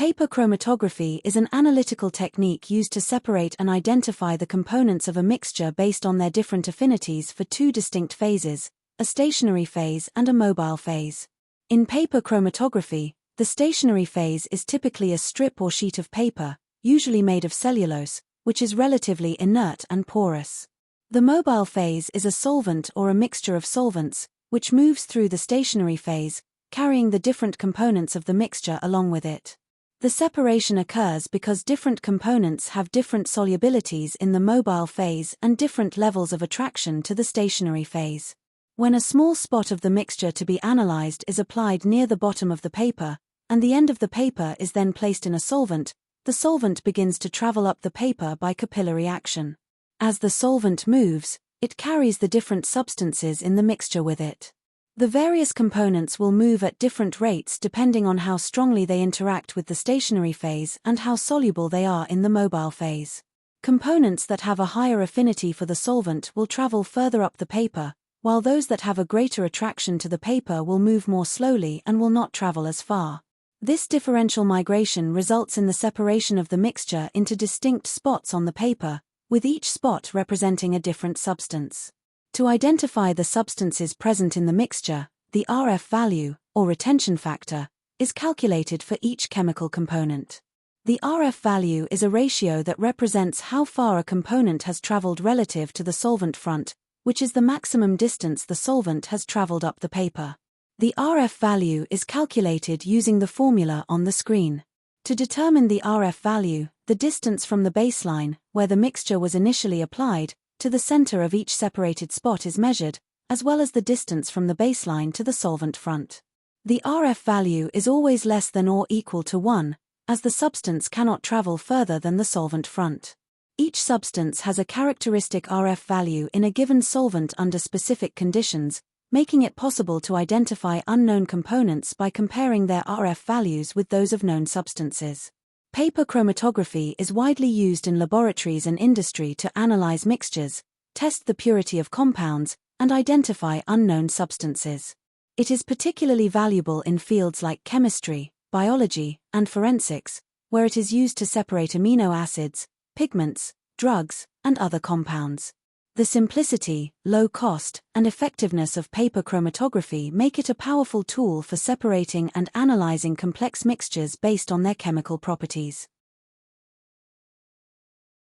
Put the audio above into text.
Paper chromatography is an analytical technique used to separate and identify the components of a mixture based on their different affinities for two distinct phases, a stationary phase and a mobile phase. In paper chromatography, the stationary phase is typically a strip or sheet of paper, usually made of cellulose, which is relatively inert and porous. The mobile phase is a solvent or a mixture of solvents, which moves through the stationary phase, carrying the different components of the mixture along with it. The separation occurs because different components have different solubilities in the mobile phase and different levels of attraction to the stationary phase. When a small spot of the mixture to be analyzed is applied near the bottom of the paper, and the end of the paper is then placed in a solvent, the solvent begins to travel up the paper by capillary action. As the solvent moves, it carries the different substances in the mixture with it. The various components will move at different rates depending on how strongly they interact with the stationary phase and how soluble they are in the mobile phase. Components that have a higher affinity for the solvent will travel further up the paper, while those that have a greater attraction to the paper will move more slowly and will not travel as far. This differential migration results in the separation of the mixture into distinct spots on the paper, with each spot representing a different substance. To identify the substances present in the mixture, the RF value, or retention factor, is calculated for each chemical component. The RF value is a ratio that represents how far a component has traveled relative to the solvent front, which is the maximum distance the solvent has traveled up the paper. The RF value is calculated using the formula on the screen. To determine the RF value, the distance from the baseline, where the mixture was initially applied, to the center of each separated spot is measured, as well as the distance from the baseline to the solvent front. The RF value is always less than or equal to 1, as the substance cannot travel further than the solvent front. Each substance has a characteristic RF value in a given solvent under specific conditions, making it possible to identify unknown components by comparing their RF values with those of known substances. Paper chromatography is widely used in laboratories and industry to analyze mixtures, test the purity of compounds, and identify unknown substances. It is particularly valuable in fields like chemistry, biology, and forensics, where it is used to separate amino acids, pigments, drugs, and other compounds. The simplicity, low cost, and effectiveness of paper chromatography make it a powerful tool for separating and analyzing complex mixtures based on their chemical properties.